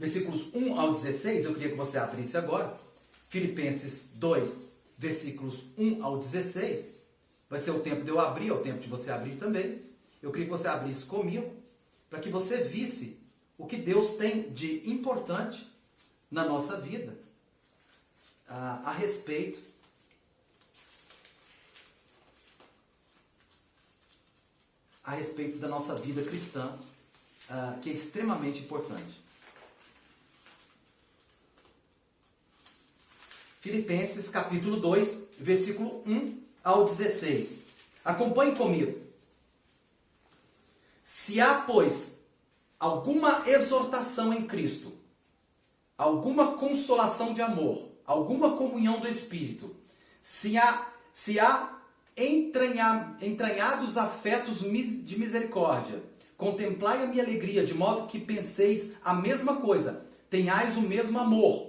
versículos 1 ao 16, eu queria que você abrisse agora. Filipenses 2, versículos 1 ao 16. Vai ser o tempo de eu abrir, é o tempo de você abrir também. Eu queria que você abrisse comigo, para que você visse o que Deus tem de importante na nossa vida a respeito da nossa vida cristã, que é extremamente importante. Filipenses capítulo 2, versículo 1 ao 16. Acompanhe comigo. Se há, pois, alguma exortação em Cristo, alguma consolação de amor, alguma comunhão do Espírito, se há entranhados afetos de misericórdia, contemplai a minha alegria, de modo que penseis a mesma coisa, tenhais o mesmo amor,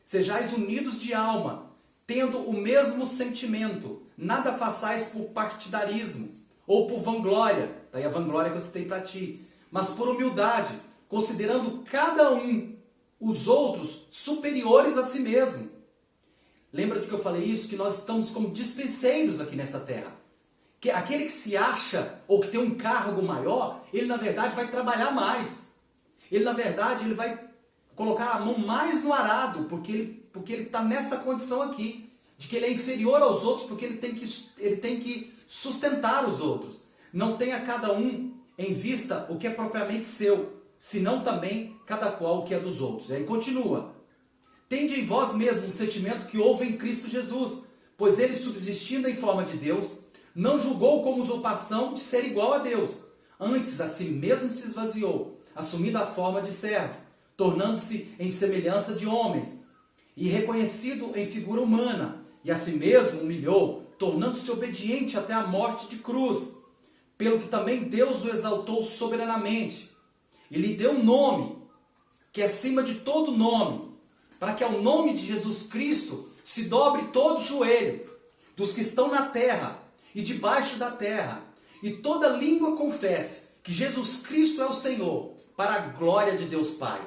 sejais unidos de alma, tendo o mesmo sentimento, nada façais por partidarismo ou por vanglória, daí a vanglória que eu citei para ti, mas por humildade, considerando cada um os outros superiores a si mesmo. Lembra de que eu falei isso? Que nós estamos como dispenseiros aqui nessa terra. Que aquele que se acha ou que tem um cargo maior, ele na verdade vai trabalhar mais. Ele na verdade ele vai colocar a mão mais no arado, porque ele está nessa condição aqui, de que ele é inferior aos outros, porque ele tem que sustentar os outros. Não tenha cada um em vista o que é propriamente seu, senão também cada qual o que é dos outros. E aí continua. Tende em vós mesmos o sentimento que houve em Cristo Jesus, pois ele, subsistindo em forma de Deus, não julgou como usurpação de ser igual a Deus. Antes, a si mesmo se esvaziou, assumindo a forma de servo, tornando-se em semelhança de homens, e reconhecido em figura humana, e a si mesmo humilhou, tornando-se obediente até a morte de cruz, pelo que também Deus o exaltou soberanamente, e lhe deu um nome, que é acima de todo nome, para que ao nome de Jesus Cristo se dobre todo o joelho dos que estão na terra e debaixo da terra, e toda língua confesse que Jesus Cristo é o Senhor, para a glória de Deus Pai.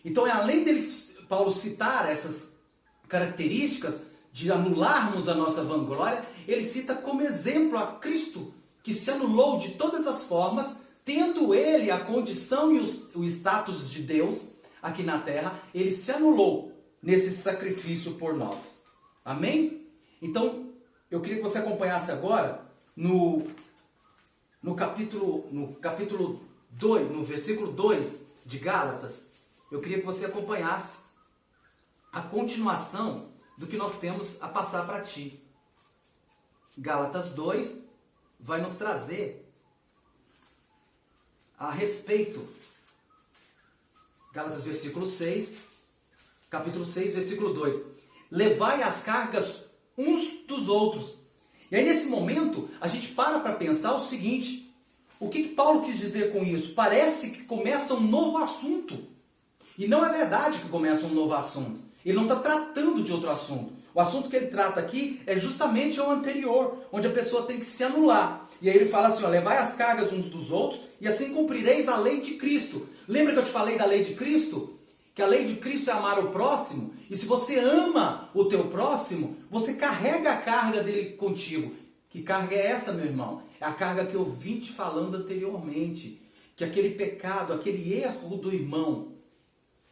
Então, além dele, Paulo citar essas características de anularmos a nossa vanglória, ele cita como exemplo a Cristo, que se anulou de todas as formas, tendo ele a condição e o status de Deus aqui na terra, ele se anulou nesse sacrifício por nós. Amém? Então, eu queria que você acompanhasse agora no capítulo 2, no versículo 2 de Gálatas, eu queria que você acompanhasse a continuação do que nós temos a passar para ti. Gálatas 2 vai nos trazer a respeito, Gálatas capítulo 6, versículo 2. Levai as cargas uns dos outros. E aí nesse momento, a gente para pensar o seguinte: o que Paulo quis dizer com isso? Parece que começa um novo assunto. E não é verdade que começa um novo assunto. Ele não está tratando de outro assunto. O assunto que ele trata aqui é justamente o anterior, onde a pessoa tem que se anular. E aí ele fala assim, ó, levai as cargas uns dos outros, e assim cumprireis a lei de Cristo. Lembra que eu te falei da lei de Cristo? Que a lei de Cristo é amar o próximo, e se você ama o teu próximo, você carrega a carga dele contigo. Que carga é essa, meu irmão? É a carga que eu vim te falando anteriormente, que aquele pecado, aquele erro do irmão,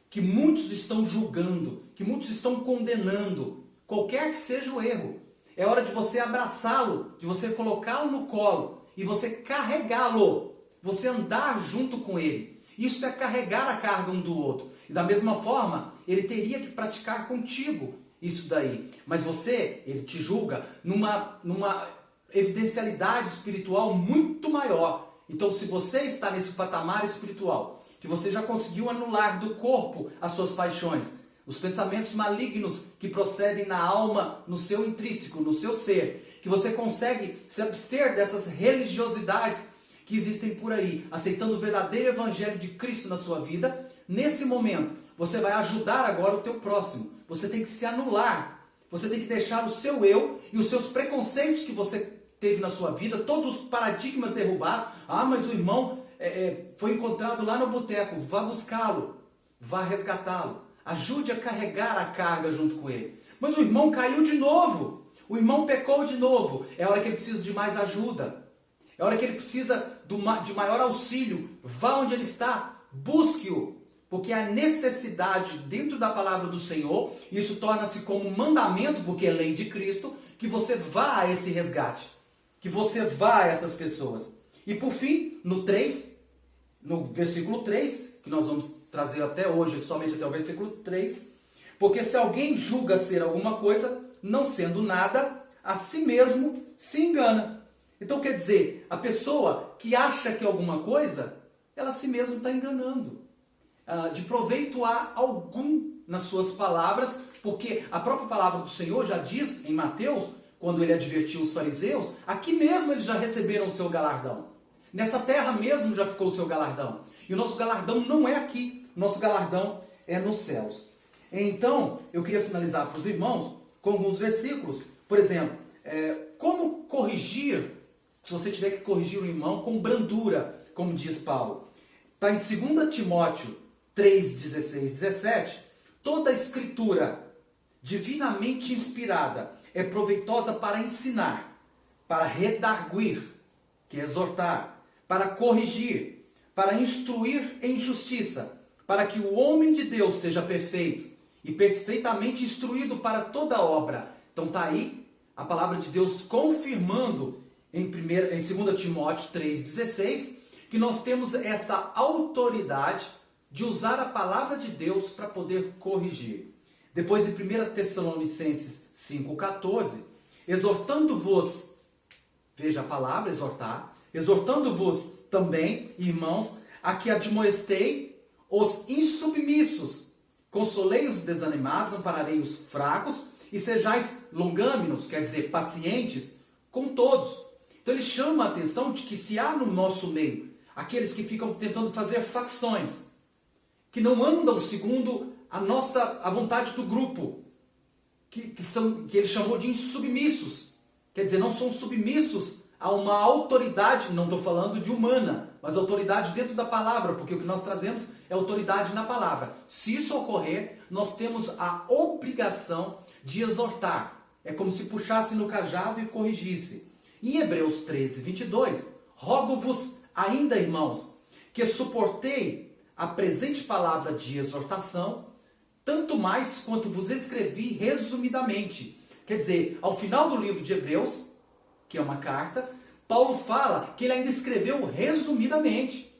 que muitos estão julgando, que muitos estão condenando, qualquer que seja o erro, é hora de você abraçá-lo, de você colocá-lo no colo, e você carregá-lo, você andar junto com ele. Isso é carregar a carga um do outro. E da mesma forma, ele teria que praticar contigo isso daí. Mas ele te julga numa evidencialidade espiritual muito maior. Então, se você está nesse patamar espiritual, que você já conseguiu anular do corpo as suas paixões, os pensamentos malignos que procedem na alma, no seu intrínseco, no seu ser, que você consegue se abster dessas religiosidades que existem por aí, aceitando o verdadeiro evangelho de Cristo na sua vida, nesse momento, você vai ajudar agora o teu próximo. Você tem que se anular. Você tem que deixar o seu eu e os seus preconceitos que você teve na sua vida, todos os paradigmas derrubados. Ah, mas o irmão foi encontrado lá no boteco. Vá buscá-lo. vá resgatá-lo. Ajude a carregar a carga junto com ele. Mas o irmão caiu de novo. O irmão pecou de novo. É a hora que ele precisa de mais ajuda. É a hora que ele precisa de maior auxílio. Vá onde ele está. Busque-o. Porque há necessidade dentro da palavra do Senhor. Isso torna-se como um mandamento, porque é lei de Cristo, que você vá a esse resgate. Que você vá a essas pessoas. E por fim, no versículo 3, que nós vamos trazer até hoje, somente até o versículo 3, porque se alguém julga ser alguma coisa, não sendo nada, a si mesmo se engana. Então quer dizer, a pessoa que acha que é alguma coisa, ela a si mesma está enganando. De proveito há algum nas suas palavras, porque a própria palavra do Senhor já diz em Mateus, quando ele advertiu os fariseus, aqui mesmo eles já receberam o seu galardão. Nessa terra mesmo já ficou o seu galardão. E o nosso galardão não é aqui, o nosso galardão é nos céus. Então, eu queria finalizar para os irmãos com alguns versículos. Por exemplo, como corrigir, se você tiver que corrigir o irmão com brandura, como diz Paulo. Está em 2 Timóteo 3, 16, 17. Toda a escritura divinamente inspirada é proveitosa para ensinar, para redarguir, que é exortar, para corrigir, para instruir em justiça, para que o homem de Deus seja perfeito e perfeitamente instruído para toda obra. Então está aí a palavra de Deus confirmando em 2 Timóteo 3,16 que nós temos esta autoridade de usar a palavra de Deus para poder corrigir. Depois em 1 Tessalonicenses 5,14, exortando-vos, veja a palavra exortar, exortando-vos também, irmãos, a que admoestei os insubmissos, consolei os desanimados, ampararei os fracos, e sejais longâminos, quer dizer, pacientes, com todos. Então ele chama a atenção de que se há no nosso meio aqueles que ficam tentando fazer facções, que não andam segundo a vontade do grupo, que ele chamou de insubmissos, quer dizer, não são submissos a uma autoridade, não estou falando de humana, mas autoridade dentro da palavra, porque o que nós trazemos é autoridade na palavra. Se isso ocorrer, nós temos a obrigação de exortar. É como se puxasse no cajado e corrigisse. Em Hebreus 13, 22, rogo-vos ainda, irmãos, que suportei a presente palavra de exortação, tanto mais quanto vos escrevi resumidamente. Quer dizer, ao final do livro de Hebreus, que é uma carta, Paulo fala que ele ainda escreveu resumidamente,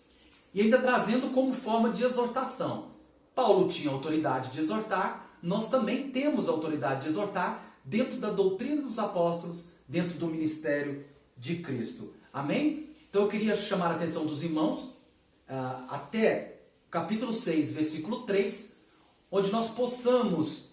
e ainda trazendo como forma de exortação. Paulo tinha autoridade de exortar, nós também temos autoridade de exortar dentro da doutrina dos apóstolos, dentro do ministério de Cristo. Amém? Então eu queria chamar a atenção dos irmãos até capítulo 6, versículo 3, onde nós possamos,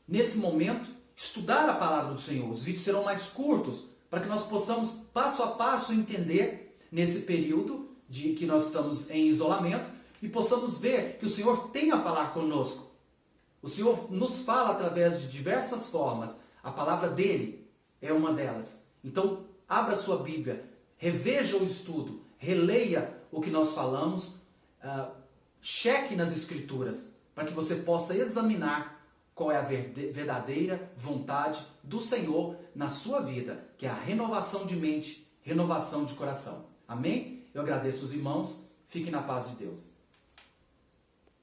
nesse momento, estudar a palavra do Senhor. Os vídeos serão mais curtos, para que nós possamos, passo a passo, entender nesse período de que nós estamos em isolamento e possamos ver que o Senhor tem a falar conosco. O Senhor nos fala através de diversas formas. A palavra dele é uma delas. Então, abra sua Bíblia, reveja o estudo, releia o que nós falamos, cheque nas Escrituras, para que você possa examinar qual é a verdadeira vontade do Senhor na sua vida, que é a renovação de mente, renovação de coração. Amém? Eu agradeço os irmãos. Fiquem na paz de Deus.